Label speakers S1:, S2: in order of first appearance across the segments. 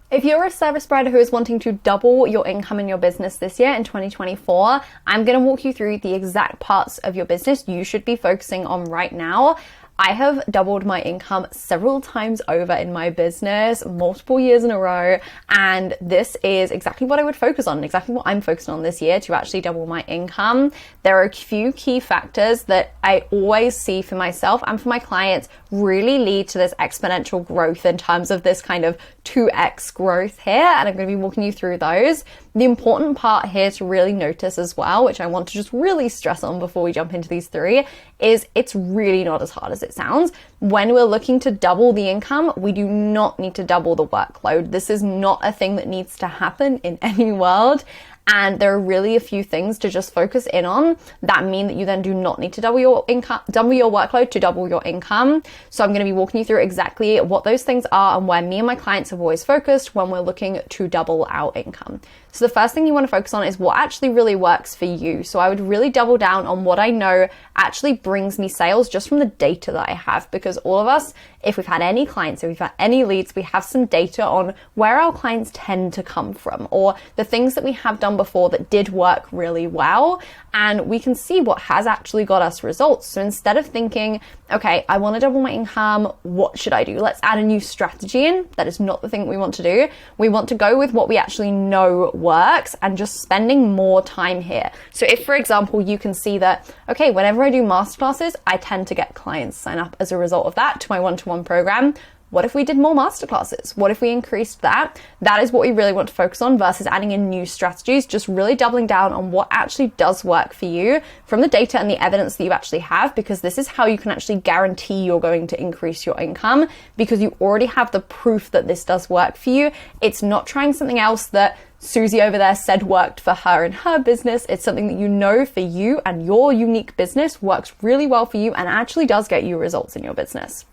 S1: If you're a service provider who is wanting to double your income in your business this year in 2024, I'm going to walk you through the exact parts of your business you should be focusing on right now. I have doubled my income several times over in my business, multiple years in a row, and this is exactly what I would focus on, exactly what I'm focused on this year to actually double my income. There are a few key factors that I always see for myself and for my clients really lead to this exponential growth in terms of this kind of 2x growth here, and I'm going to be walking you through those. The important part here to really notice as well, which I want to just really stress on before we jump into these three, is it's really not as hard as it sounds. When we're looking to double the income, we do not need to double the workload. This is not a thing that needs to happen in any world. And there are really a few things to just focus in on that mean that you then do not need to double your income, double your workload to double your income. So I'm going to be walking you through exactly what those things are and where me and my clients have always focused when we're looking to double our income. So the first thing you want to focus on is what actually really works for you. So I would really double down on what I know actually brings me sales just from the data that I have, because all of us, if we've had any clients, if we've had any leads, we have some data on where our clients tend to come from or the things that we have done before that did work really well, and we can see what has actually got us results. So instead of thinking, okay, I want to double my income, what should I do? Let's add a new strategy in. That is not the thing that we want to do. We want to go with what we actually know works and just spending more time here. So if, for example, you can see that, okay, whenever I do masterclasses, I tend to get clients sign up as a result of that to my one-to-one program. What if we did more masterclasses? What if we increased that? That is what we really want to focus on versus adding in new strategies, just really doubling down on what actually does work for you from the data and the evidence that you actually have, because this is how you can actually guarantee you're going to increase your income, because you already have the proof that this does work for you. It's not trying something else that Susie over there said worked for her in her business. It's something that you know for you and your unique business works really well for you and actually does get you results in your business.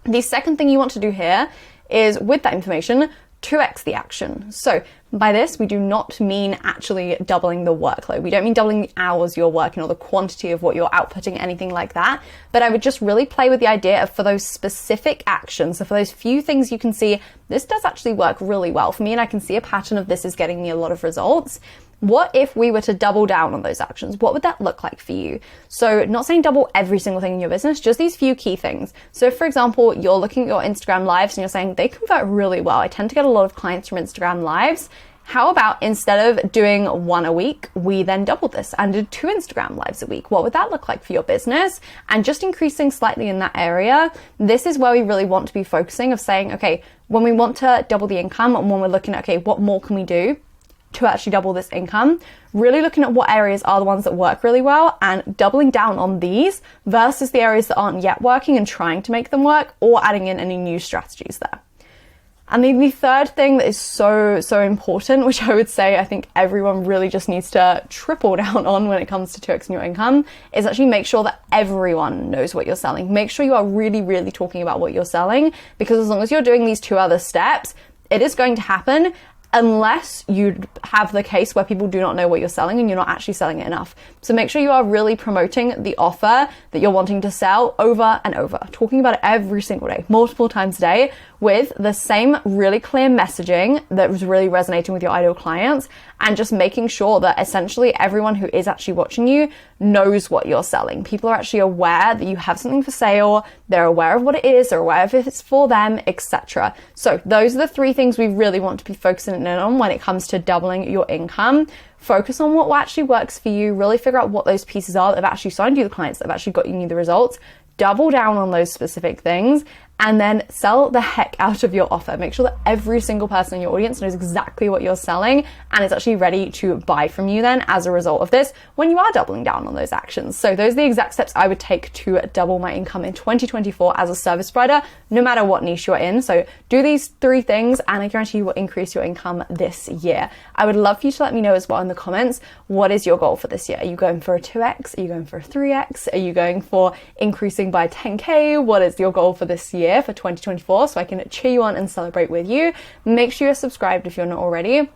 S1: The second thing you want to do here is, with that information, 2x the action. So by this, we do not mean actually doubling the workload. We don't mean doubling the hours you're working or the quantity of what you're outputting, anything like that. But I would just really play with the idea of, for those specific actions, so for those few things you can see, this does actually work really well for me and I can see a pattern of this is getting me a lot of results. What if we were to double down on those actions? What would that look like for you? So not saying double every single thing in your business, just these few key things. So if, for example, you're looking at your Instagram lives and you're saying they convert really well, I tend to get a lot of clients from Instagram lives. How about instead of doing one a week, we then doubled this and did 2 Instagram lives a week? What would that look like for your business? And just increasing slightly in that area. This is where we really want to be focusing, of saying, okay, when we want to double the income and when we're looking at, okay, what more can we do to actually double this income, really looking at what areas are the ones that work really well and doubling down on these versus the areas that aren't yet working and trying to make them work, or adding in any new strategies there. And the third thing that is so important, which I would say I think everyone really just needs to triple down on when it comes to 2xing your income, is actually make sure that everyone knows what you're selling. Make sure you are really talking about what you're selling, because as long as you're doing these 2 other steps, it is going to happen, unless you have the case where people do not know what you're selling and you're not actually selling it enough. So make sure you are really promoting the offer that you're wanting to sell over and over, talking about it every single day, multiple times a day, with the same really clear messaging that was really resonating with your ideal clients, and just making sure that essentially everyone who is actually watching you knows what you're selling. People are actually aware that you have something for sale, they're aware of what it is, they're aware of if it's for them, etc. So those are the 3 things we really want to be focusing in on when it comes to doubling your income. Focus on what actually works for you, really figure out what those pieces are that have actually signed you the clients, that have actually got you the results, double down on those specific things, and then sell the heck out of your offer. Make sure that every single person in your audience knows exactly what you're selling and is actually ready to buy from you then as a result of this when you are doubling down on those actions. So those are the exact steps I would take to double my income in 2024 as a service provider, no matter what niche you're in. So do these 3 things and I guarantee you will increase your income this year. I would love for you to let me know as well in the comments, what is your goal for this year? Are you going for a 2x? Are you going for a 3x? Are you going for increasing by 10K? What is your goal for this year, for 2024, so I can cheer you on and celebrate with you? Make sure you're subscribed if you're not already.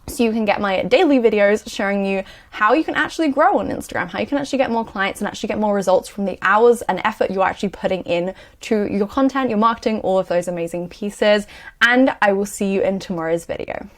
S1: so you can get my daily videos showing you how you can actually grow on Instagram, how you can actually get more clients and actually get more results from the hours and effort you're actually putting in to your content, your marketing, all of those amazing pieces. And I will see you in tomorrow's video.